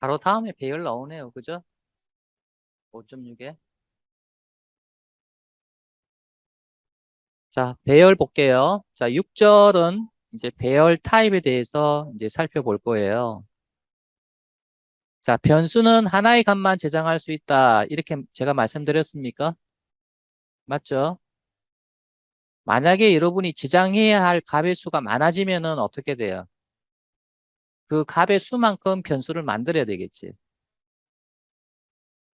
바로 다음에 배열 나오네요. 그죠? 5.6에. 자, 배열 볼게요. 자, 6절은 이제 배열 타입에 대해서 이제 살펴볼 거예요. 자, 변수는 하나의 값만 저장할 수 있다. 이렇게 제가 말씀드렸습니까? 맞죠? 만약에 여러분이 저장해야 할 값의 수가 많아지면은 어떻게 돼요? 그 값의 수만큼 변수를 만들어야 되겠지.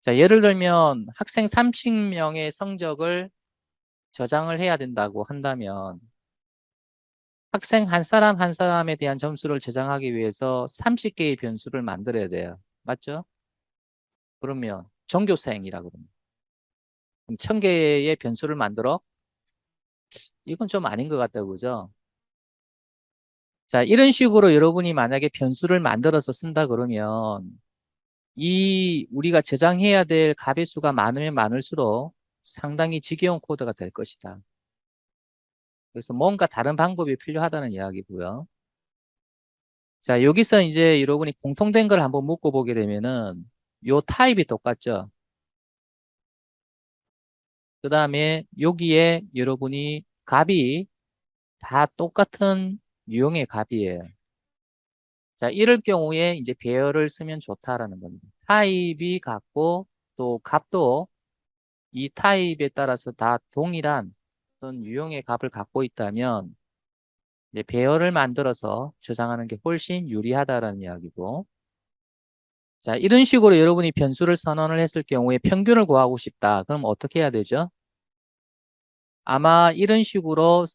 자, 예를 들면 학생 30명의 성적을 저장을 해야 된다고 한다면 학생 한 사람 한 사람에 대한 점수를 저장하기 위해서 30개의 변수를 만들어야 돼요. 맞죠? 그러면 전교생이라고 그럽니다. 그럼 1000개의 변수를 만들어? 이건 좀 아닌 것 같다고 그죠? 자, 이런 식으로 여러분이 만약에 변수를 만들어서 쓴다 그러면 이 우리가 저장해야 될 값의 수가 많으면 많을수록 상당히 지겨운 코드가 될 것이다. 그래서 뭔가 다른 방법이 필요하다는 이야기고요. 자, 여기서 이제 여러분이 공통된 걸 한번 묶어 보게 되면은 요 타입이 똑같죠. 그 다음에 여기에 여러분이 값이 다 똑같은 유형의 값이에요. 자, 이럴 경우에 이제 배열을 쓰면 좋다라는 겁니다. 타입이 같고 또 값도 이 타입에 따라서 다 동일한 어떤 유형의 값을 갖고 있다면 이제 배열을 만들어서 저장하는 게 훨씬 유리하다라는 이야기고. 자, 이런 식으로 여러분이 변수를 선언을 했을 경우에 평균을 구하고 싶다. 그럼 어떻게 해야 되죠? 아마 이런 식으로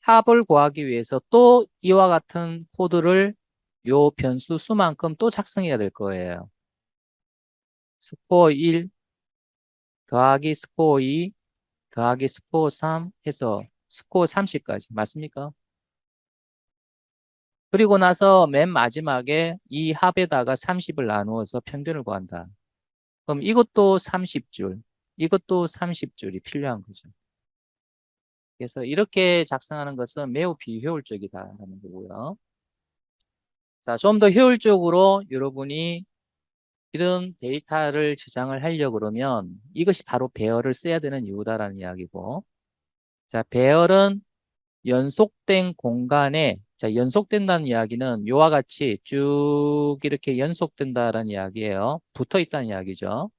합을 구하기 위해서 또 이와 같은 코드를 요 변수 수만큼 또 작성해야 될 거예요. 스코어 1 더하기 스코어 2 더하기 스코어 3 해서 스코어 30까지. 맞습니까? 그리고 나서 맨 마지막에 이 합에다가 30을 나누어서 평균을 구한다. 그럼 이것도 30줄, 이것도 30줄이 필요한 거죠. 그래서 이렇게 작성하는 것은 매우 비효율적이다라는 거고요. 자, 좀 더 효율적으로 여러분이 이런 데이터를 저장을 하려고 그러면 이것이 바로 배열을 써야 되는 이유다라는 이야기고. 자, 배열은 연속된 공간에, 자, 연속된다는 이야기는 이와 같이 쭉 이렇게 연속된다라는 이야기예요. 붙어 있다는 이야기죠.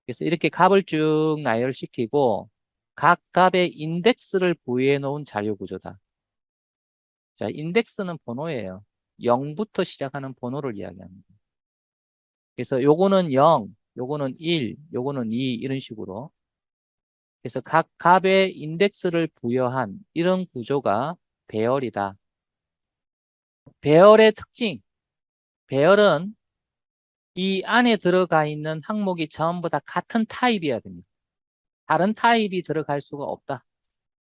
그래서 이렇게 값을 쭉 나열시키고 각 값의 인덱스를 부여해 놓은 자료 구조다. 자, 인덱스는 번호예요. 0부터 시작하는 번호를 이야기합니다. 그래서 요거는 0, 요거는 1, 요거는 2 이런 식으로. 그래서 각 값의 인덱스를 부여한 이런 구조가 배열이다. 배열의 특징. 배열은 이 안에 들어가 있는 항목이 전부 다 같은 타입이어야 됩니다. 다른 타입이 들어갈 수가 없다.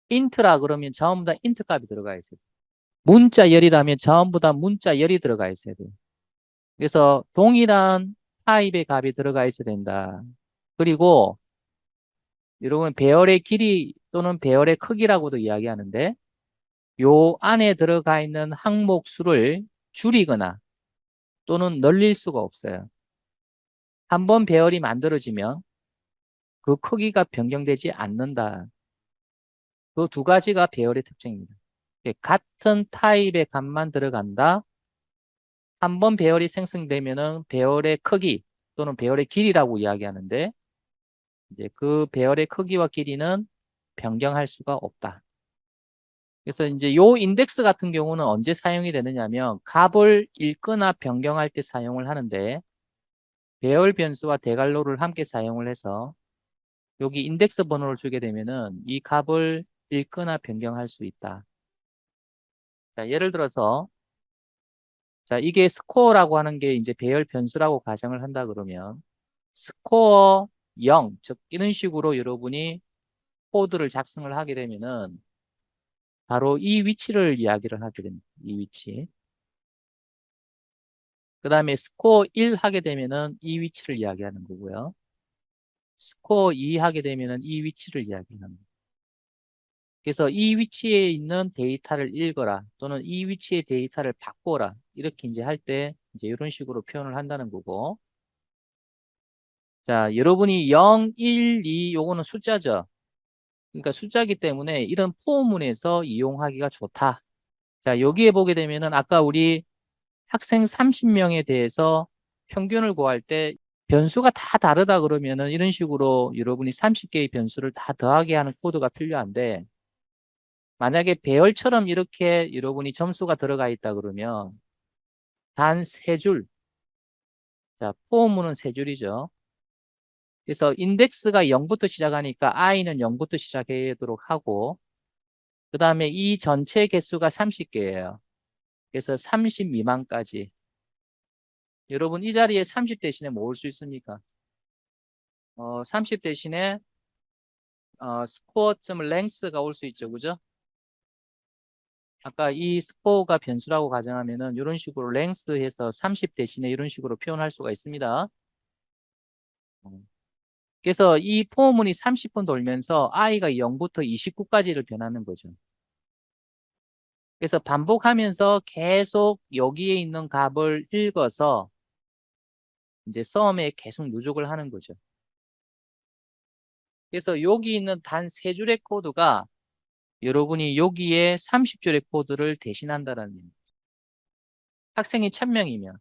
인트라 그러면 전부 다 인트 값이 들어가 있어요. 문자 열이라면 전부 다 문자 열이 들어가 있어야 돼요. 그래서 동일한 타입의 값이 들어가 있어야 된다. 그리고 여러분 배열의 길이 또는 배열의 크기라고도 이야기하는데 요 안에 들어가 있는 항목 수를 줄이거나 또는 늘릴 수가 없어요. 한번 배열이 만들어지면 그 크기가 변경되지 않는다. 그 두 가지가 배열의 특징입니다. 같은 타입의 값만 들어간다. 한번 배열이 생성되면은 배열의 크기 또는 배열의 길이라고 이야기하는데 이제 그 배열의 크기와 길이는 변경할 수가 없다. 그래서 이제 요 인덱스 같은 경우는 언제 사용이 되느냐면 값을 읽거나 변경할 때 사용을 하는데 배열 변수와 대괄호를 함께 사용을 해서 여기 인덱스 번호를 주게 되면은 이 값을 읽거나 변경할 수 있다. 자, 예를 들어서 자, 이게 스코어라고 하는 게 이제 배열 변수라고 가정을 한다 그러면 스코어 0, 즉 이런 식으로 여러분이 코드를 작성을 하게 되면은 바로 이 위치를 이야기를 하게 됩니다. 이 위치. 그 다음에 스코어 1 하게 되면은 이 위치를 이야기하는 거고요. 스코어 2 하게 되면은 이 위치를 이야기합니다. 그래서 이 위치에 있는 데이터를 읽어라 또는 이 위치의 데이터를 바꿔라 이렇게 이제 할 때 이제 이런 식으로 표현을 한다는 거고. 자, 여러분이 0, 1, 2 요거는 숫자죠. 그러니까 숫자기 때문에 이런 포문에서 이용하기가 좋다. 자, 여기에 보게 되면은 아까 우리 학생 30명에 대해서 평균을 구할 때 변수가 다 다르다 그러면은 이런 식으로 여러분이 30개의 변수를 다 더하게 하는 코드가 필요한데, 만약에 배열처럼 이렇게 여러분이 점수가 들어가 있다 그러면 단 세 줄, 자, 포문은 세 줄이죠. 그래서 인덱스가 0부터 시작하니까 i는 0부터 시작하도록 하고, 그 다음에 이 전체 개수가 30개예요. 그래서 30 미만까지. 여러분 이 자리에 30 대신에 뭐 올 수 있습니까? 30 대신에 스코어점 랭스가 올 수 있죠. 그죠? 아까 이 스코어가 변수라고 가정하면은 이런 식으로 랭스해서 30 대신에 이런 식으로 표현할 수가 있습니다. 그래서 이 포문이 30분 돌면서 i가 0부터 29까지를 변하는 거죠. 그래서 반복하면서 계속 여기에 있는 값을 읽어서 이제 썸에 계속 누적을 하는 거죠. 그래서 여기 있는 단 세 줄의 코드가 여러분이 여기에 30줄의 코드를 대신한다는 얘기입니다. 학생이 1000명이면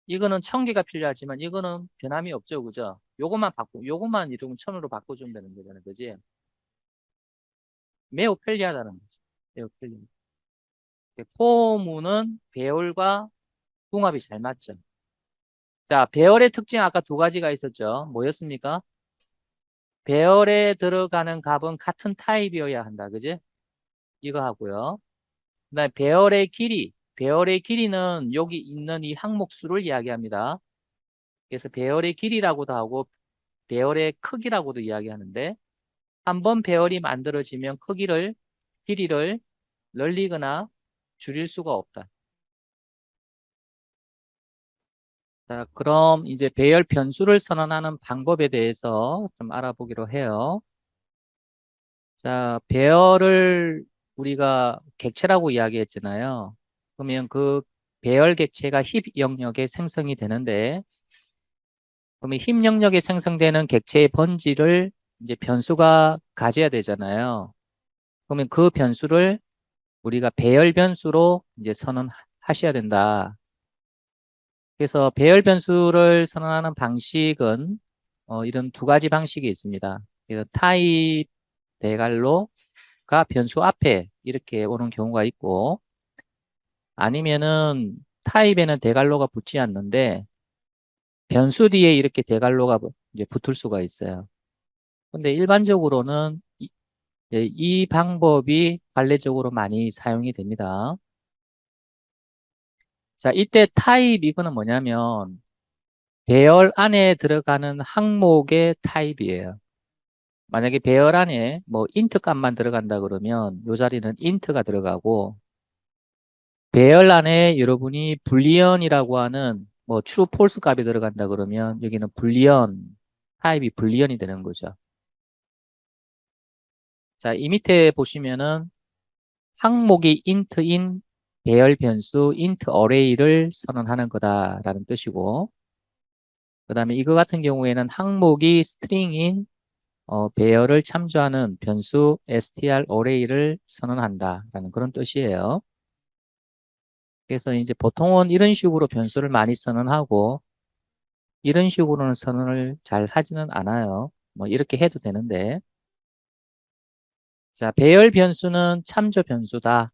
이거는 1000개가 필요하지만 이거는 변함이 없죠. 그죠? 요것만 이러면 1000으로 바꿔주면 되는 거잖아요. 그지? 매우 편리하다는 거죠. 매우 편리. 포문은 배열과 궁합이 잘 맞죠. 자, 배열의 특징 아까 두 가지가 있었죠. 뭐였습니까? 배열에 들어가는 값은 같은 타입이어야 한다. 그지? 이거 하고요. 그다음에 배열의 길이. 배열의 길이는 여기 있는 이 항목 수를 이야기합니다. 그래서 배열의 길이라고도 하고 배열의 크기라고도 이야기하는데, 한번 배열이 만들어지면 길이를 늘리거나 줄일 수가 없다. 자, 그럼 이제 배열 변수를 선언하는 방법에 대해서 좀 알아보기로 해요. 자, 배열을 우리가 객체라고 이야기했잖아요. 그러면 그 배열 객체가 힙 영역에 생성이 되는데, 그러면 힙 영역에 생성되는 객체의 번지를 이제 변수가 가져야 되잖아요. 그러면 그 변수를 우리가 배열 변수로 이제 선언하셔야 된다. 그래서 배열 변수를 선언하는 방식은 이런 두 가지 방식이 있습니다. 그래서 타입 대괄호가 변수 앞에 이렇게 오는 경우가 있고, 아니면은 타입에는 대괄호가 붙지 않는데 변수 뒤에 이렇게 대괄호가 이제 붙을 수가 있어요. 근데 일반적으로는 이 방법이 관례적으로 많이 사용이 됩니다. 자, 이때 타입 이거는 뭐냐면 배열 안에 들어가는 항목의 타입이에요. 만약에 배열 안에 뭐 int 값만 들어간다 그러면 이 자리는 int가 들어가고, 배열 안에 여러분이 불리언이라고 하는 뭐 true, false 값이 들어간다 그러면 여기는 불리언, 타입이 불리언이 되는 거죠. 자, 이 밑에 보시면은 항목이 int인 배열 변수 int array를 선언하는 거다라는 뜻이고, 그 다음에 이거 같은 경우에는 항목이 string인 배열을 참조하는 변수 str array를 선언한다라는 그런 뜻이에요. 그래서 이제 보통은 이런 식으로 변수를 많이 선언하고 이런 식으로는 선언을 잘 하지는 않아요. 뭐 이렇게 해도 되는데, 자, 배열 변수는 참조 변수다.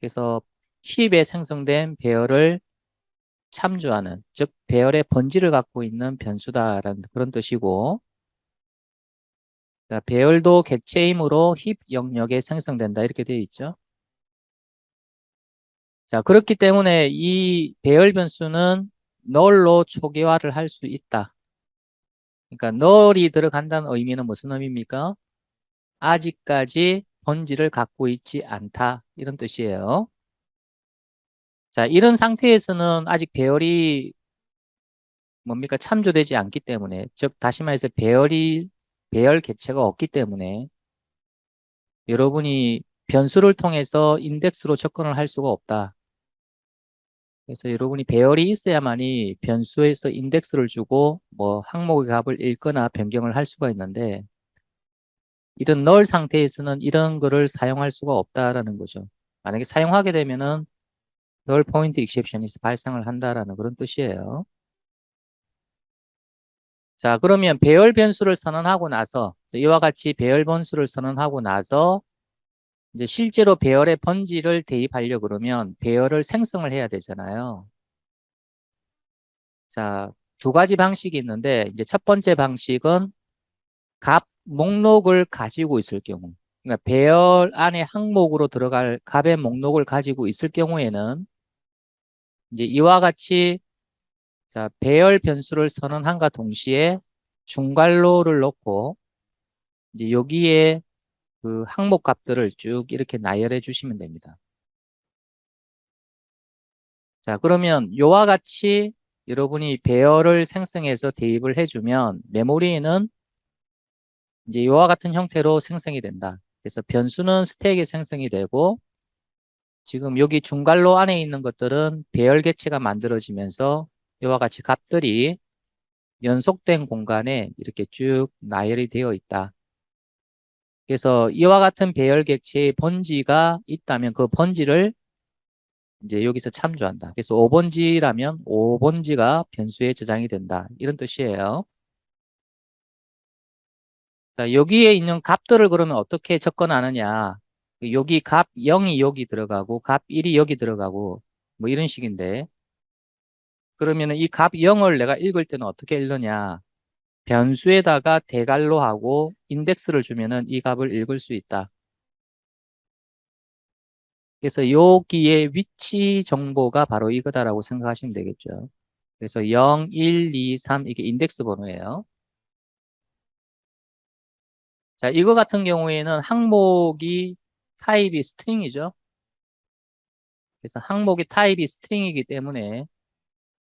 그래서 힙에 생성된 배열을 참조하는, 즉 배열의 번지를 갖고 있는 변수다라는 그런 뜻이고, 자, 배열도 객체이므로 힙 영역에 생성된다 이렇게 되어 있죠. 자, 그렇기 때문에 이 배열 변수는 null로 초기화를 할 수 있다. 그러니까 null이 들어간다는 의미는 무슨 의미입니까? 아직까지 본질을 갖고 있지 않다 이런 뜻이에요. 자, 이런 상태에서는 아직 배열이 뭡니까? 참조되지 않기 때문에, 즉 다시 말해서 배열 객체가 없기 때문에 여러분이 변수를 통해서 인덱스로 접근을 할 수가 없다. 그래서 여러분이 배열이 있어야만이 변수에서 인덱스를 주고 뭐 항목의 값을 읽거나 변경을 할 수가 있는데 이런 널 상태에서는 이런 거를 사용할 수가 없다라는 거죠. 만약에 사용하게 되면은 널 포인트 익셉션이 발생을 한다라는 그런 뜻이에요. 자, 그러면 배열 변수를 선언하고 나서 이와 같이 배열 변수를 선언하고 나서 이제 실제로 배열의 번지를 대입하려 그러면 배열을 생성을 해야 되잖아요. 자, 두 가지 방식이 있는데 이제 첫 번째 방식은 값 목록을 가지고 있을 경우 그러니까 배열 안에 항목으로 들어갈 값의 목록을 가지고 있을 경우에는 이제 이와 같이 자, 배열 변수를 선언함과 동시에 중괄호를 넣고 이제 여기에 그 항목 값들을 쭉 이렇게 나열해 주시면 됩니다. 자, 그러면 이와 같이 여러분이 배열을 생성해서 대입을 해주면 메모리에는 이제 이와 같은 형태로 생성이 된다. 그래서 변수는 스택에 생성이 되고 지금 여기 중괄호 안에 있는 것들은 배열 객체가 만들어지면서 이와 같이 값들이 연속된 공간에 이렇게 쭉 나열이 되어 있다. 그래서 이와 같은 배열 객체의 번지가 있다면 그 번지를 이제 여기서 참조한다. 그래서 5번지라면 5번지가 변수에 저장이 된다. 이런 뜻이에요. 자, 여기에 있는 값들을 그러면 어떻게 접근하느냐. 여기 값 0이 여기 들어가고 값 1이 여기 들어가고 뭐 이런 식인데 그러면 이 값 0을 내가 읽을 때는 어떻게 읽느냐. 변수에다가 대괄호 하고 인덱스를 주면은 이 값을 읽을 수 있다. 그래서 여기에 위치 정보가 바로 이거다라고 생각하시면 되겠죠. 그래서 0, 1, 2, 3 이게 인덱스 번호예요. 자, 이거 같은 경우에는 항목이 타입이 스트링이죠. 그래서 항목이 타입이 스트링이기 때문에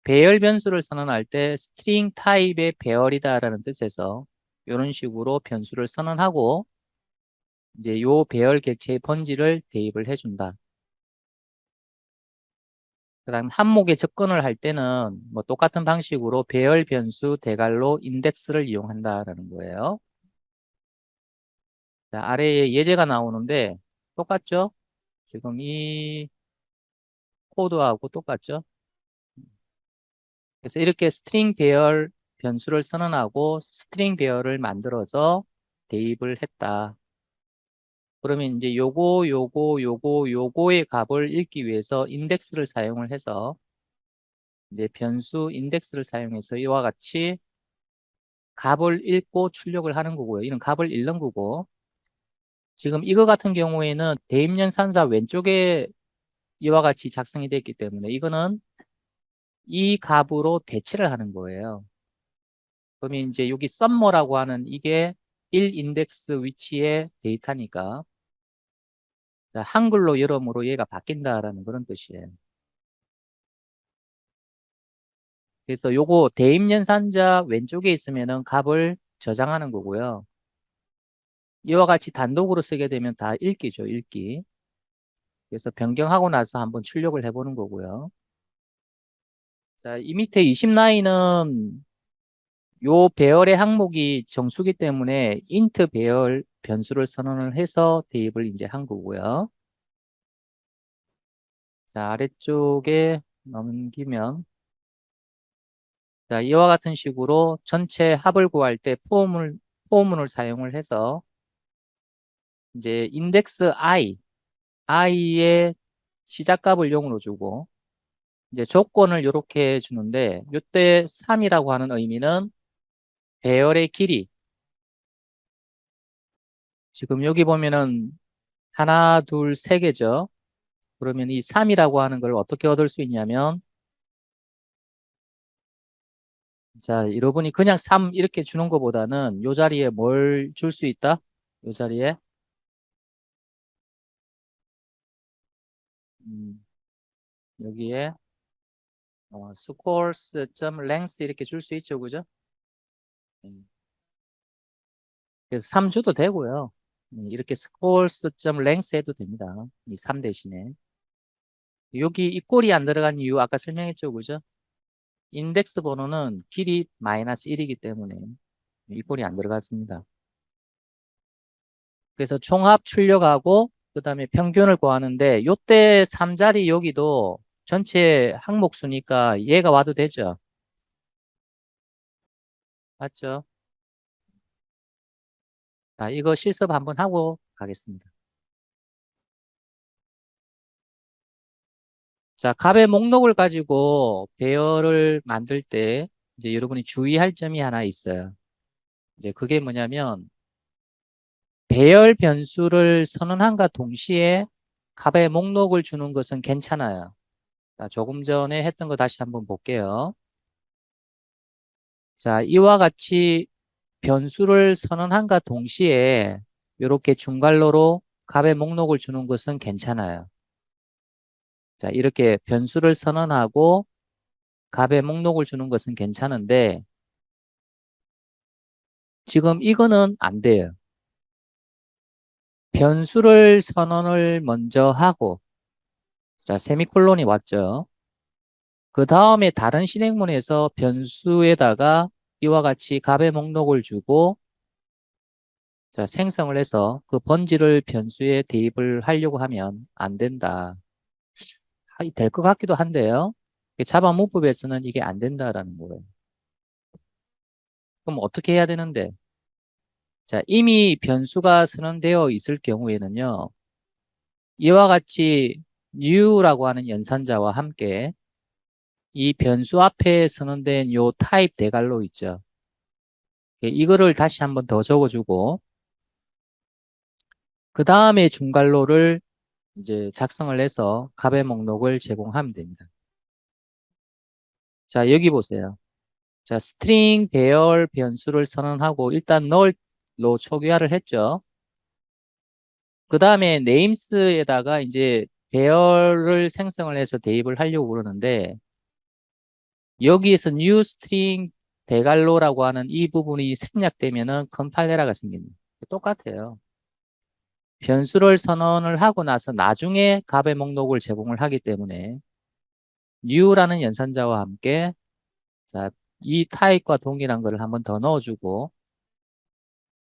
배열 변수를 선언할 때 스트링 타입의 배열이다라는 뜻에서 이런 식으로 변수를 선언하고 이제 요 배열 객체의 번지를 대입을 해준다. 그다음 항목에 접근을 할 때는 뭐 똑같은 방식으로 배열 변수 대괄호 인덱스를 이용한다라는 거예요. 자, 아래에 예제가 나오는데 똑같죠? 지금 이 코드하고 똑같죠? 그래서 이렇게 스트링 배열 변수를 선언하고 스트링 배열을 만들어서 대입을 했다. 그러면 이제 요거의 값을 읽기 위해서 인덱스를 사용을 해서 이제 변수 인덱스를 사용해서 이와 같이 값을 읽고 출력을 하는 거고요. 이런 값을 읽는 거고 지금 이거 같은 경우에는 대입연산사 왼쪽에 이와 같이 작성이 되어 있기 때문에 이거는 이 값으로 대체를 하는 거예요. 그러면 이제 여기 썸머라고 하는 이게 1 인덱스 위치의 데이터니까 자, 한글로 여러모로 얘가 바뀐다라는 그런 뜻이에요. 그래서 요거 대입연산자 왼쪽에 있으면은 값을 저장하는 거고요. 이와 같이 단독으로 쓰게 되면 다 읽기죠, 읽기. 그래서 변경하고 나서 한번 출력을 해보는 거고요. 자, 이 밑에 20라인은 요 배열의 항목이 정수기 때문에 int 배열 변수를 선언을 해서 대입을 이제 한 거고요. 자, 아래쪽에 넘기면 자, 이와 같은 식으로 전체 합을 구할 때 포문을 사용을 해서 이제 인덱스 i의 시작값을 0으로 주고 이제 조건을 이렇게 주는데 이때 3이라고 하는 의미는 배열의 길이 지금 여기 보면은 하나, 둘, 세 개죠. 그러면 이 3이라고 하는 걸 어떻게 얻을 수 있냐면 자, 여러분이 그냥 3 이렇게 주는 것보다는 요 자리에 뭘 줄 수 있다? 요 자리에 음, 여기에 scores.length 이렇게 줄 수 있죠. 그죠? 음. 그래서 3 줘도 되고요. 이렇게 scores.length 해도 됩니다. 이 3 대신에. 여기 이 꼴이 안 들어간 이유 아까 설명했죠, 그죠? 인덱스 번호는 길이 마이너스 1이기 때문에 이 꼴이 안 들어갔습니다. 그래서 총합 출력하고 그다음에 평균을 구하는데 요때 3자리 여기도 전체 항목 수니까 얘가 와도 되죠. 맞죠? 자, 이거 실습 한번 하고 가겠습니다. 자, 값의 목록을 가지고 배열을 만들 때 이제 여러분이 주의할 점이 하나 있어요. 이제 그게 뭐냐면 배열 변수를 선언함과 동시에 값의 목록을 주는 것은 괜찮아요. 자, 조금 전에 했던 거 다시 한번 볼게요. 자, 이와 같이 변수를 선언함과 동시에 이렇게 중괄호로 값의 목록을 주는 것은 괜찮아요. 자, 이렇게 변수를 선언하고 값의 목록을 주는 것은 괜찮은데 지금 이거는 안 돼요. 변수를 선언을 먼저 하고 자, 세미콜론이 왔죠. 그 다음에 다른 실행문에서 변수에다가 이와 같이 값의 목록을 주고 자, 생성을 해서 그 번지를 변수에 대입을 하려고 하면 안 된다. 될 것 같기도 한데요. 자바 문법에서는 이게 안 된다라는 거예요. 그럼 어떻게 해야 되는데? 자, 이미 변수가 선언되어 있을 경우에는요. 이와 같이 new라고 하는 연산자와 함께 이 변수 앞에 선언된 요 타입 대괄호 있죠. 이거를 다시 한번 더 적어주고 그 다음에 중괄호를 이제 작성을 해서 값의 목록을 제공하면 됩니다. 자, 여기 보세요. 자, 스트링 배열 변수를 선언하고 일단 null로 초기화를 했죠. 그 다음에 names에다가 이제 배열을 생성을 해서 대입을 하려고 그러는데 여기에서 new string 대괄호라고 하는 이 부분이 생략되면은 컴파일 에러가 생깁니다. 똑같아요. 변수를 선언을 하고 나서 나중에 값의 목록을 제공을 하기 때문에 new라는 연산자와 함께 자, 이 타입과 동일한 거를 한번 더 넣어주고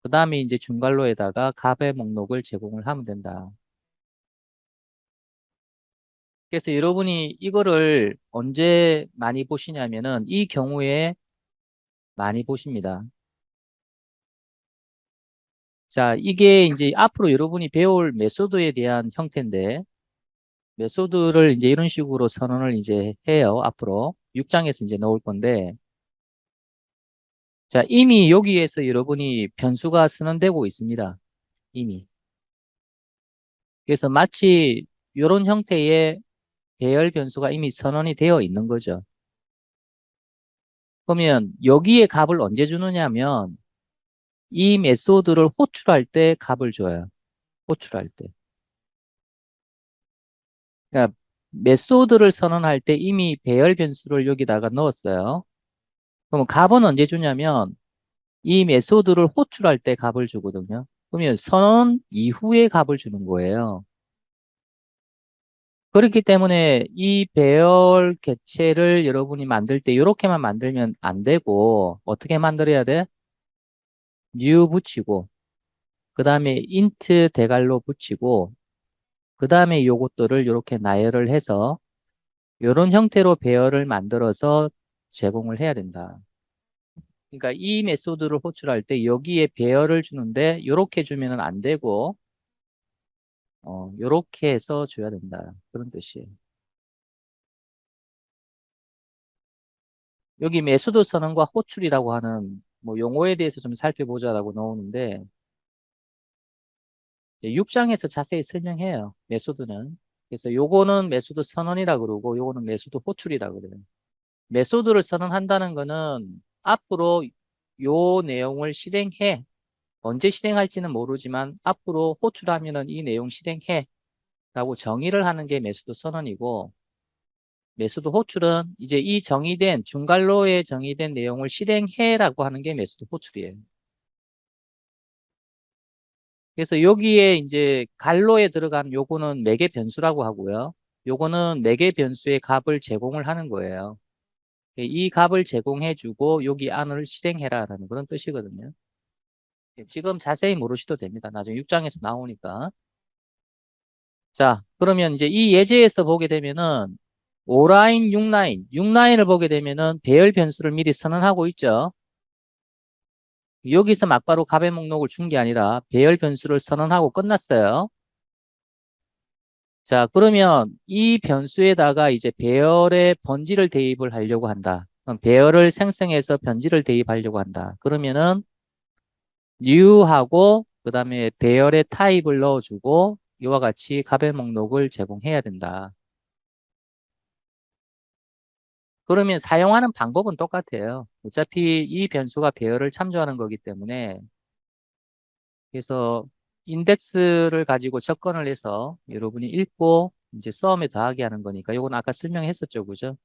그 다음에 이제 중괄호에다가 값의 목록을 제공을 하면 된다. 그래서 여러분이 이거를 언제 많이 보시냐면은 이 경우에 많이 보십니다. 자, 이게 이제 앞으로 여러분이 배울 메소드에 대한 형태인데 메소드를 이제 이런 식으로 선언을 이제 해요. 앞으로 6장에서 이제 넣을 건데 자, 이미 여기에서 여러분이 변수가 선언되고 있습니다. 이미. 그래서 마치 이런 형태의 배열 변수가 이미 선언이 되어 있는 거죠. 그러면 여기에 값을 언제 주느냐면 이 메소드를 호출할 때 값을 줘요. 호출할 때. 그러니까 메소드를 선언할 때 이미 배열 변수를 여기다가 넣었어요. 그러면 값은 언제 주냐면 이 메소드를 호출할 때 값을 주거든요. 그러면 선언 이후에 값을 주는 거예요. 그렇기 때문에 이 배열 객체를 여러분이 만들 때 이렇게만 만들면 안 되고 어떻게 만들어야 돼? new 붙이고 그 다음에 int 대괄호 붙이고 그 다음에 요것들을 이렇게 나열을 해서 이런 형태로 배열을 만들어서 제공을 해야 된다. 그러니까 이 메소드를 호출할 때 여기에 배열을 주는데 이렇게 주면은 안 되고 이렇게 해서 줘야 된다. 그런 뜻이에요. 여기 메소드 선언과 호출이라고 하는 뭐 용어에 대해서 좀 살펴보자라고 나오는데 6장에서 자세히 설명해요. 메소드는. 그래서 요거는 메소드 선언이라 그러고 요거는 메소드 호출이라 그래요. 메소드를 선언한다는 거는 앞으로 요 내용을 실행해. 언제 실행할지는 모르지만 앞으로 호출하면은 이 내용 실행해. 라고 정의를 하는 게 메소드 선언이고 메소드 호출은 이제 이 정의된 중괄호에 정의된 내용을 실행해 라고 하는 게 메소드 호출이에요. 그래서 여기에 이제 갈로에 들어간 요거는 매개 변수라고 하고요. 요거는 매개 변수의 값을 제공을 하는 거예요. 이 값을 제공해주고 여기 안을 실행해라라는 그런 뜻이거든요. 지금 자세히 모르셔도 됩니다. 나중에 6장에서 나오니까. 자, 그러면 이제 이 예제에서 보게 되면은 5라인, 6라인, 6라인을 보게 되면은 배열 변수를 미리 선언하고 있죠. 여기서 막바로 값의 목록을 준 게 아니라 배열 변수를 선언하고 끝났어요. 자, 그러면 이 변수에다가 이제 배열의 번지를 대입을 하려고 한다. 그럼 배열을 생성해서 변지를 대입하려고 한다. 그러면은 new하고 그다음에 배열의 타입을 넣어주고 이와 같이 값의 목록을 제공해야 된다. 그러면 사용하는 방법은 똑같아요. 어차피 이 변수가 배열을 참조하는 거기 때문에 그래서 인덱스를 가지고 접근을 해서 여러분이 읽고 이제 썸에 더하기 하는 거니까 이건 아까 설명했었죠. 그죠?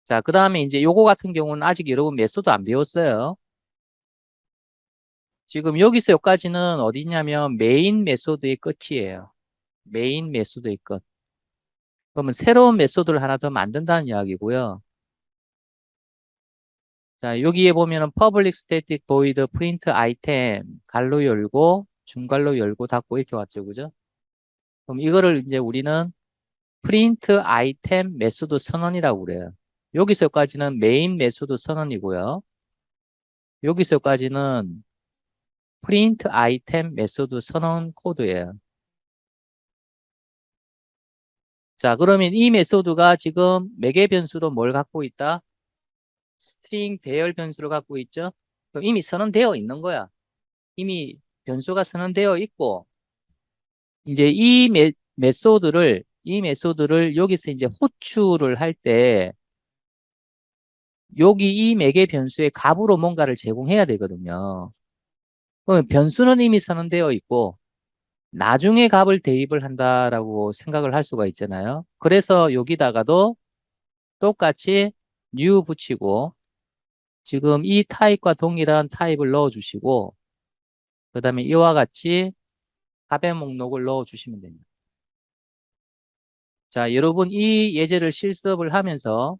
자, 그 다음에 이제 요거 같은 경우는 아직 여러분 메소드 안 배웠어요. 지금 여기서 여기까지는 어디 있냐면 메인 메소드의 끝이에요. 메인 메소드의 끝. 그러면 새로운 메소드를 하나 더 만든다는 이야기고요. 자, 여기에 보면은 public static void print item 갈로 열고 중갈로 열고 닫고 이렇게 왔죠. 그죠? 그럼 이거를 이제 우리는 print item 메소드 선언이라고 그래요. 여기서까지는 메인 메소드 선언이고요. 여기서까지는 print item 메소드 선언 코드예요. 자, 그러면 이 메소드가 지금 매개 변수로 뭘 갖고 있다? 스트링 배열 변수를 갖고 있죠? 그럼 이미 선언되어 있는 거야. 이미 변수가 선언되어 있고, 이제 이 메소드를 여기서 이제 호출을 할 때, 여기 이 매개 변수의 값으로 뭔가를 제공해야 되거든요. 그러면 변수는 이미 선언되어 있고, 나중에 값을 대입을 한다라고 생각을 할 수가 있잖아요. 그래서 여기다가도 똑같이 new 붙이고, 지금 이 타입과 동일한 타입을 넣어주시고, 그 다음에 이와 같이 값의 목록을 넣어주시면 됩니다. 자, 여러분 이 예제를 실습을 하면서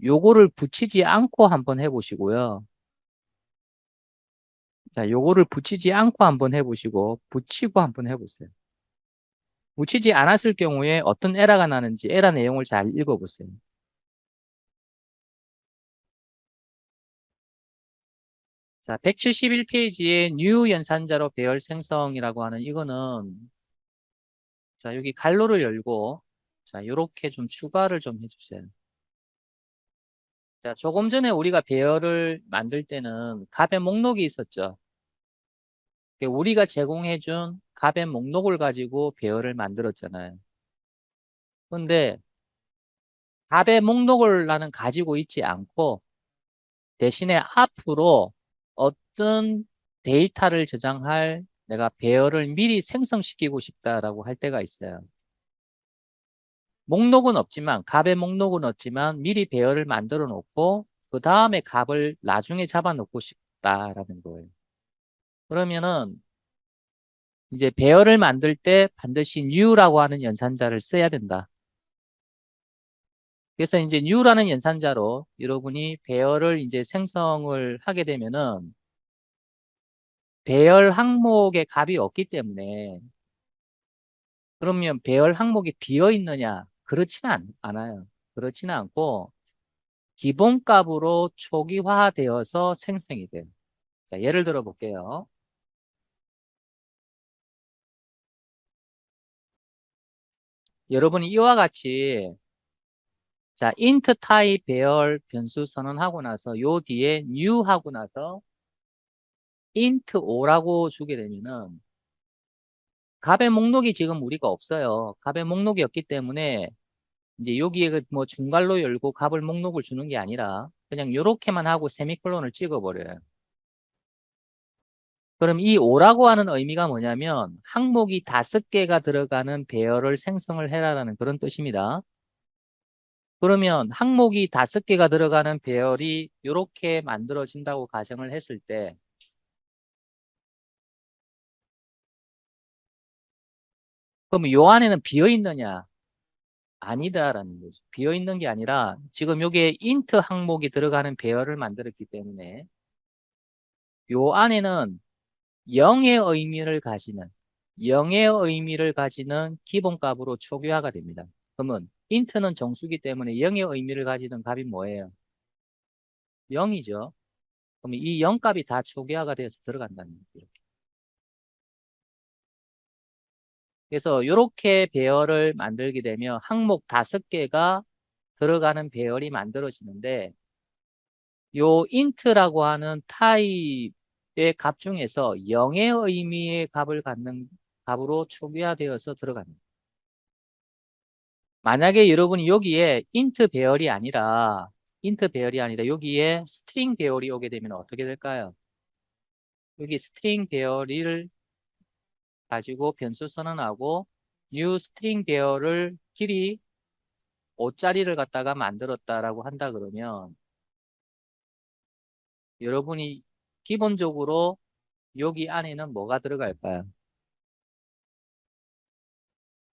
요거를 붙이지 않고 한번 해보시고요. 자, 요거를 붙이지 않고 한번 해보시고, 붙이고 한번 해보세요. 붙이지 않았을 경우에 어떤 에러가 나는지 에러 내용을 잘 읽어보세요. 자, 171페이지에 new 연산자로 배열 생성이라고 하는 이거는 자, 여기 갈로를 열고 자, 요렇게 좀 추가를 좀 해주세요. 자, 조금 전에 우리가 배열을 만들 때는 값의 목록이 있었죠. 우리가 제공해준 값의 목록을 가지고 배열을 만들었잖아요. 근데 값의 목록을 나는 가지고 있지 않고 대신에 앞으로 어떤 데이터를 저장할 내가 배열을 미리 생성시키고 싶다라고 할 때가 있어요. 목록은 없지만 값의 목록은 없지만 미리 배열을 만들어 놓고 그 다음에 값을 나중에 잡아 놓고 싶다라는 거예요. 그러면은 이제 배열을 만들 때 반드시 new라고 하는 연산자를 써야 된다. 그래서 이제 new라는 연산자로 여러분이 배열을 이제 생성을 하게 되면은 배열 항목의 값이 없기 때문에 그러면 배열 항목이 비어 있느냐? 그렇지는 않아요. 그렇지는 않고 기본값으로 초기화되어서 생성이 돼요. 자, 예를 들어 볼게요. 여러분이 이와 같이 자, int 타입 배열 변수 선언하고 나서 요 뒤에 new 하고 나서 int 5라고 주게 되면은 값의 목록이 지금 우리가 없어요. 값의 목록이 없기 때문에 이제 여기에 그뭐 중괄로 열고 값을 목록을 주는 게 아니라 그냥 요렇게만 하고 세미콜론을 찍어버려요. 그럼 이 5라고 하는 의미가 뭐냐면 항목이 5개가 들어가는 배열을 생성을 해라라는 그런 뜻입니다. 그러면 항목이 5개가 들어가는 배열이 이렇게 만들어진다고 가정을 했을 때 그럼 요 안에는 비어 있느냐? 아니다라는 거죠. 비어 있는 게 아니라 지금 여기에 int 항목이 들어가는 배열을 만들었기 때문에 요 안에는 0의 의미를 가지는 0의 의미를 가지는 기본값으로 초기화가 됩니다. 그러면 int는 정수기 때문에 0의 의미를 가지는 값이 뭐예요? 0이죠. 그러면 이 0값이 다 초기화가 돼서 들어간다는 거죠. 그래서 이렇게 배열을 만들게 되면 항목 5개가 들어가는 배열이 만들어지는데 요 int라고 하는 타입의 값 중에서 0의 의미의 값을 갖는 값으로 초기화되어서 들어갑니다. 만약에 여러분이 여기에 int 배열이 아니라 여기에 스트링 배열이 오게 되면 어떻게 될까요? 여기 스트링 배열을 가지고 변수 선언하고 new 스트링 배열을 길이 5짜리를 갖다가 만들었다라고 한다 그러면 여러분이 기본적으로 여기 안에는 뭐가 들어갈까요?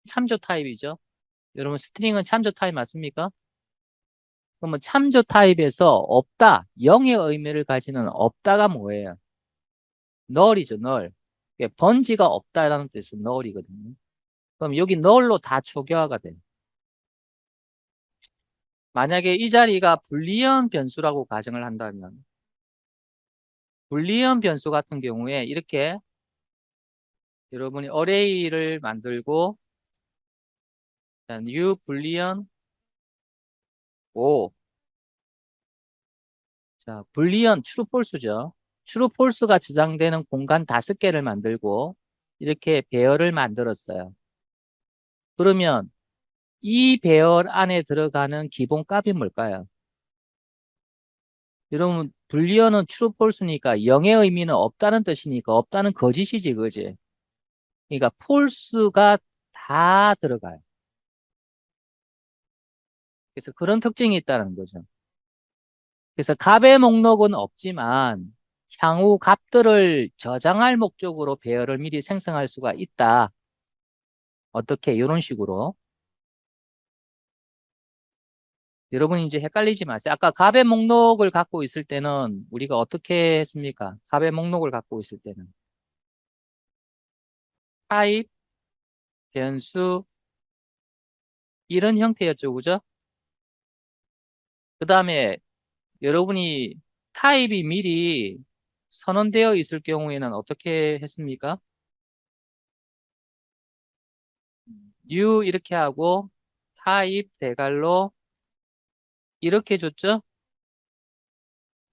참조 타입이죠. 여러분 스트링은 참조 타입 맞습니까? 그러면 참조 타입에서 없다, 0의 의미를 가지는 없다가 뭐예요? null이죠, null. 번지가 없다라는 뜻은 null이거든요. 그럼 여기 null로 다 초기화가 돼요. 만약에 이 자리가 불리언 변수라고 가정을 한다면 불리언 변수 같은 경우에 이렇게 여러분이 어레이를 만들고 new 불리언 5 자, 불리언 true false죠. true false가 저장되는 공간 5개를 만들고 이렇게 배열을 만들었어요. 그러면 이 배열 안에 들어가는 기본 값이 뭘까요? 여러분 불리언은 true false니까 0의 의미는 없다는 뜻이니까 없다는 거짓이지 그지? 그러니까 false가 다 들어가요. 그래서 그런 특징이 있다는 거죠. 그래서 값의 목록은 없지만 향후 값들을 저장할 목적으로 배열을 미리 생성할 수가 있다. 어떻게? 이런 식으로. 여러분이 이제 헷갈리지 마세요. 아까 값의 목록을 갖고 있을 때는 우리가 어떻게 했습니까? 값의 목록을 갖고 있을 때는 타입, 변수 이런 형태였죠. 그죠? 그 다음에 여러분이 타입이 미리 선언되어 있을 경우에는 어떻게 했습니까? new 이렇게 하고 타입 대괄호 이렇게 줬죠?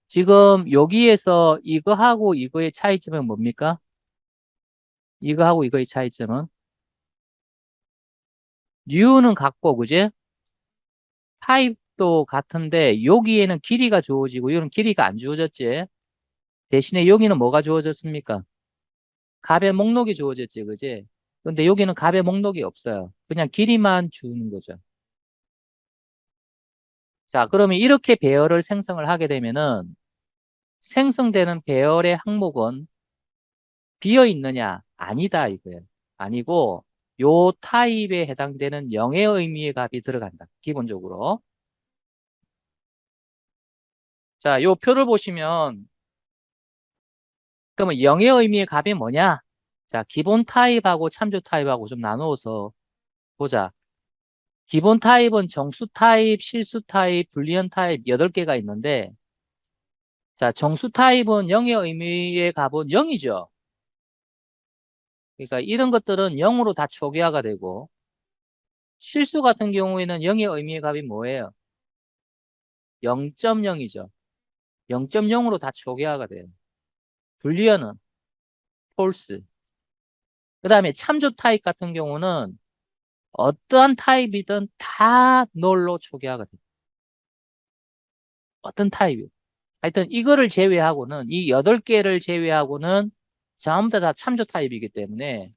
지금 여기에서 이거하고 이거의 차이점은 뭡니까? 이거하고 이거의 차이점은 new는 같고 그지? 타입도 같은데 여기에는 길이가 주어지고 여기는 길이가 안 주어졌지? 대신에 여기는 뭐가 주어졌습니까? 값의 목록이 주어졌지 그지? 근데 여기는 값의 목록이 없어요. 그냥 길이만 주는 거죠. 자, 그러면 이렇게 배열을 생성을 하게 되면은 생성되는 배열의 항목은 비어 있느냐? 아니다 이거예요. 아니고 요 타입에 해당되는 0의 의미의 값이 들어간다. 기본적으로. 자, 요 표를 보시면 그러면 0의 의미의 값이 뭐냐? 자, 기본 타입하고 참조 타입하고 좀 나누어서 보자. 기본 타입은 정수 타입, 실수 타입, 불리언 타입 8개가 있는데 자, 정수 타입은 0의 의미의 값은 0이죠. 그러니까 이런 것들은 0으로 다 초기화가 되고 실수 같은 경우에는 0의 의미의 값이 뭐예요? 0.0이죠. 0.0으로 다 초기화가 돼요. 불리언은 false. 그 다음에 참조 타입 같은 경우는 어떠한 타입이든 다 null로 초기화가 돼요. 어떤 타입이. 하여튼 이거를 제외하고는 이 8개를 제외하고는 전부 다 참조 타입이기 때문에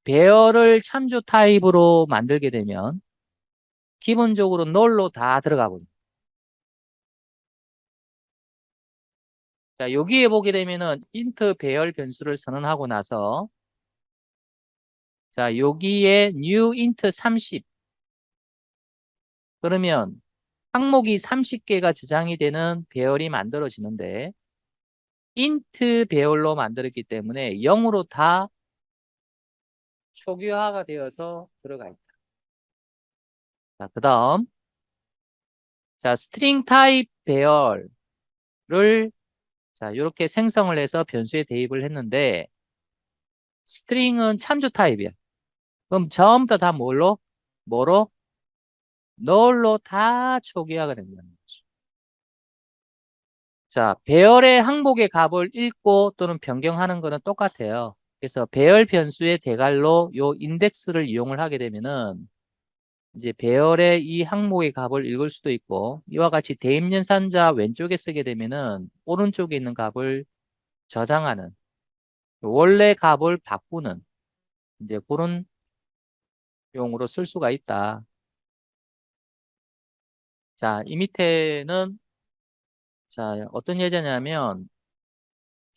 배열을 참조 타입으로 만들게 되면 기본적으로 null로 다 들어가거든요. 자, 여기에 보게 되면은 int 배열 변수를 선언하고 나서 자, 여기에 new int 30. 그러면 항목이 30개가 저장이 되는 배열이 만들어지는데 int 배열로 만들었기 때문에 0으로 다 초기화가 되어서 들어가 있다. 자, 그 다음 자, 스트링 타입 배열을 자, 이렇게 생성을 해서 변수에 대입을 했는데 스트링은 참조 타입이야. 그럼 전부 다 뭘로? 뭐로? 널로 다 초기화가 된다는 거죠. 자, 배열의 항목의 값을 읽고 또는 변경하는 거는 똑같아요. 그래서 배열 변수의 대괄호 요 인덱스를 이용을 하게 되면은 이제 배열의 이 항목의 값을 읽을 수도 있고 이와 같이 대입 연산자 왼쪽에 쓰게 되면은 오른쪽에 있는 값을 저장하는 원래 값을 바꾸는 이제 그런 용으로 쓸 수가 있다. 자, 이 밑에는 자, 어떤 예제냐면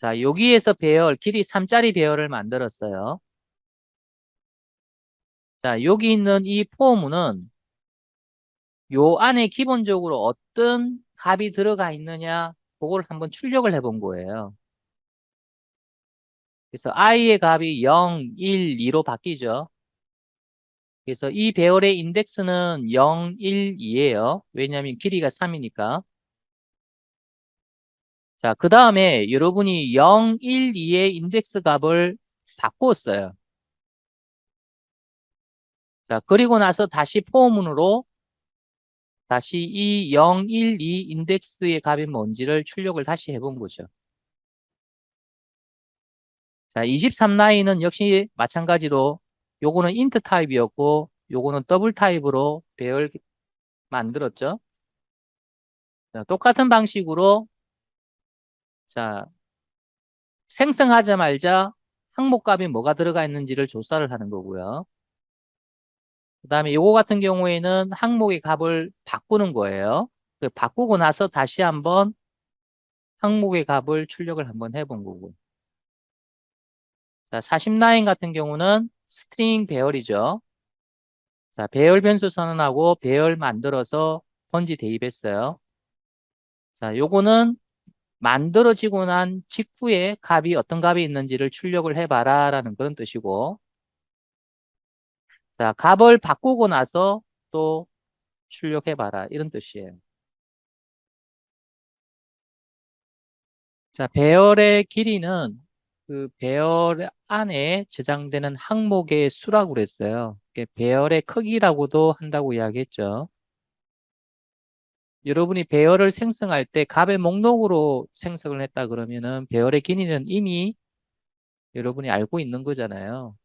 자, 여기에서 배열 길이 3짜리 배열을 만들었어요. 자, 여기 있는 이 포문은 요 안에 기본적으로 어떤 값이 들어가 있느냐 그걸 한번 출력을 해본 거예요. 그래서 i의 값이 0, 1, 2로 바뀌죠. 그래서 이 배열의 인덱스는 0, 1, 2예요. 왜냐하면 길이가 3이니까. 자, 그 다음에 여러분이 0, 1, 2의 인덱스 값을 바꿨어요. 자, 그리고 나서 다시 포문으로 다시 이 0, 1, 2 인덱스의 값이 뭔지를 출력을 다시 해본 거죠. 자, 23 라인은 역시 마찬가지로 요거는 인트 타입이었고 요거는 더블 타입으로 배열 만들었죠. 자, 똑같은 방식으로 자, 생성하자마자 항목값이 뭐가 들어가 있는지를 조사를 하는 거고요. 그 다음에 요거 같은 경우에는 항목의 값을 바꾸는 거예요. 그 바꾸고 나서 다시 한번 항목의 값을 출력을 한번 해본 거고. 자, 40라인 같은 경우는 스트링 배열이죠. 자, 배열 변수 선언하고 배열 만들어서 번지 대입했어요. 자, 요거는 만들어지고 난 직후에 값이 어떤 값이 있는지를 출력을 해봐라 라는 그런 뜻이고 자, 값을 바꾸고 나서 또 출력해봐라 이런 뜻이에요. 자, 배열의 길이는 그 배열 안에 저장되는 항목의 수라고 그랬어요. 배열의 크기라고도 한다고 이야기했죠. 여러분이 배열을 생성할 때 값의 목록으로 생성을 했다 그러면은 배열의 길이는 이미 여러분이 알고 있는 거잖아요.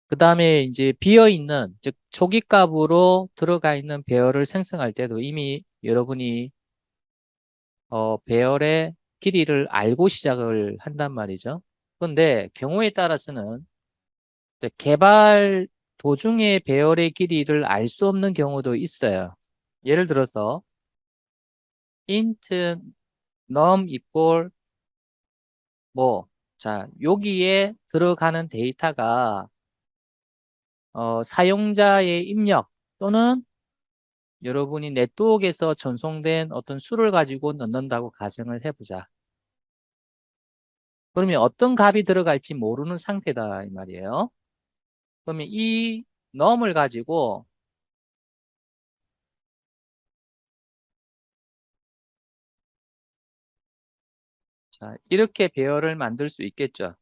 그 다음에 이제 비어있는, 즉, 초기값으로 들어가 있는 배열을 생성할 때도 이미 여러분이, 배열의 길이를 알고 시작을 한단 말이죠. 그런데 경우에 따라서는 이제 개발 도중에 배열의 길이를 알 수 없는 경우도 있어요. 예를 들어서, int num equal 뭐, 자, 여기에 들어가는 데이터가, 사용자의 입력 또는 여러분이 네트워크에서 전송된 어떤 수를 가지고 넣는다고 가정을 해보자. 그러면 어떤 값이 들어갈지 모르는 상태다 이 말이에요. 그러면 이 num을 가지고 자, 이렇게 배열을 만들 수 있겠죠.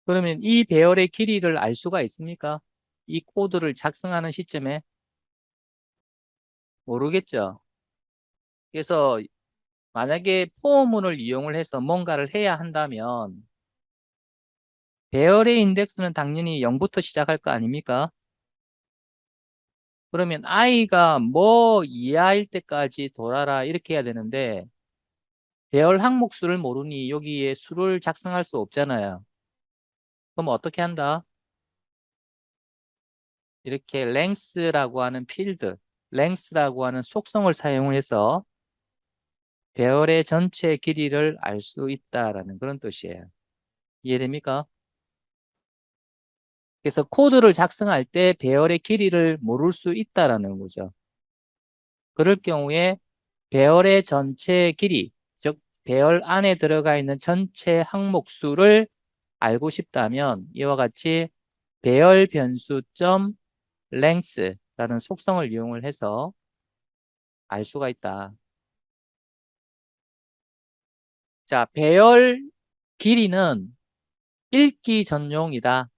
그러면 이 배열의 길이를 알 수가 있습니까? 이 코드를 작성하는 시점에 모르겠죠. 그래서 만약에 포문을 이용을 해서 뭔가를 해야 한다면 배열의 인덱스는 당연히 0부터 시작할 거 아닙니까? 그러면 i가 뭐 이하일 때까지 돌아라 이렇게 해야 되는데 배열 항목 수를 모르니 여기에 수를 작성할 수 없잖아요. 그럼 어떻게 한다? 이렇게 length라고 하는 필드, length라고 하는 속성을 사용해서 배열의 전체 길이를 알 수 있다라는 그런 뜻이에요. 이해됩니까? 그래서 코드를 작성할 때 배열의 길이를 모를 수 있다라는 거죠. 그럴 경우에 배열의 전체 길이, 즉 배열 안에 들어가 있는 전체 항목 수를 알고 싶다면 이와 같이 배열 변수 점 length라는 속성을 이용을 해서 알 수가 있다. 자, 배열 길이는 읽기 전용이다.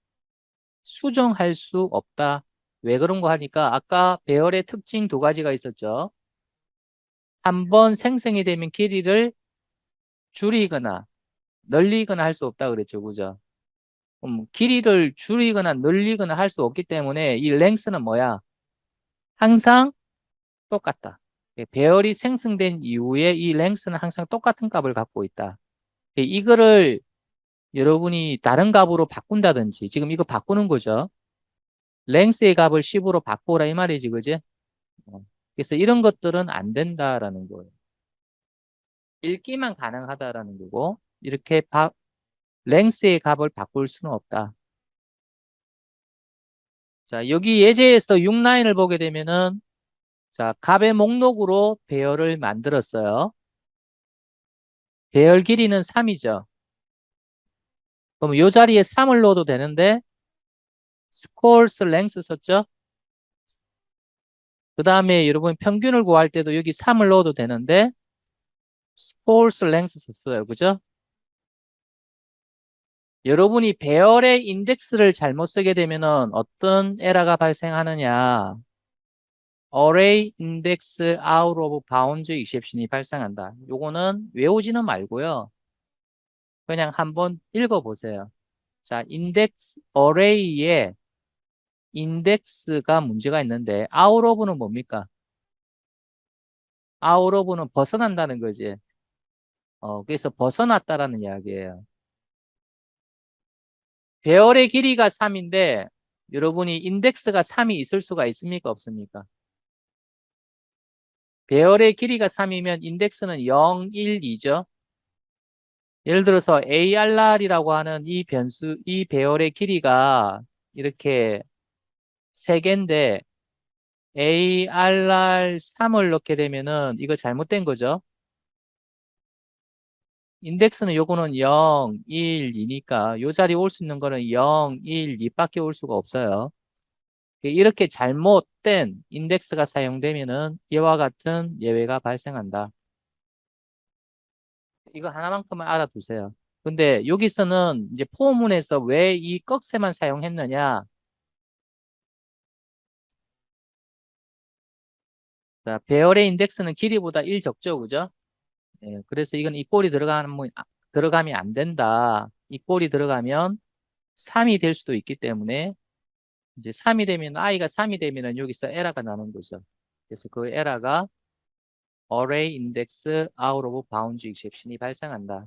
수정할 수 없다. 왜 그런 거 하니까 아까 배열의 특징 두 가지가 있었죠. 한번 생성이 되면 길이를 줄이거나 늘리거나 할 수 없다 그랬죠. 그죠? 길이를 줄이거나 늘리거나 할 수 없기 때문에 이 length는 뭐야? 항상 똑같다. 배열이 생성된 이후에 이 length는 항상 똑같은 값을 갖고 있다. 이거를 여러분이 다른 값으로 바꾼다든지 지금 이거 바꾸는 거죠. length의 값을 10으로 바꾸라 이 말이지, 그지? 그래서 이런 것들은 안 된다라는 거예요. 읽기만 가능하다라는 거고 이렇게 length의 값을 바꿀 수는 없다. 자, 여기 예제에서 6라인을 보게 되면은 자, 값의 목록으로 배열을 만들었어요. 배열 길이는 3이죠. 그럼 이 자리에 3을 넣어도 되는데 scores length 썼죠? 그 다음에 여러분 평균을 구할 때도 여기 3을 넣어도 되는데 scores length 썼어요. 그죠? 여러분이 배열의 인덱스를 잘못 쓰게 되면은 어떤 에러가 발생하느냐? array index out of bounds exception이 발생한다. 요거는 외우지는 말고요. 그냥 한번 읽어보세요. 자, 인덱스 array에 인덱스가 문제가 있는데 out of는 뭡니까? out of는 벗어난다는 거지. 그래서 벗어났다라는 이야기예요. 배열의 길이가 3인데 여러분이 인덱스가 3이 있을 수가 있습니까? 없습니까? 배열의 길이가 3이면 인덱스는 0, 1, 2죠. 예를 들어서 ARR이라고 하는 이 변수, 이 배열의 길이가 이렇게 3개인데 ARR 3을 넣게 되면은 이거 잘못된 거죠. 인덱스는 요거는 0, 1, 2니까 요 자리에 올 수 있는 거는 0, 1, 2밖에 올 수가 없어요. 이렇게 잘못된 인덱스가 사용되면은 이와 같은 예외가 발생한다. 이거 하나만큼만 알아두세요. 근데 여기서는 이제 포문에서 왜 이 꺽쇠만 사용했느냐? 자, 배열의 인덱스는 길이보다 1 적죠, 그죠? 예, 그래서 이건 이 꼴이 들어가면 안 된다. 이 꼴이 들어가면 3이 될 수도 있기 때문에 이제 3이 되면 i가 3이 되면은 여기서 에러가 나는 거죠. 그래서 그 에러가 array index out of bounds exception이 발생한다.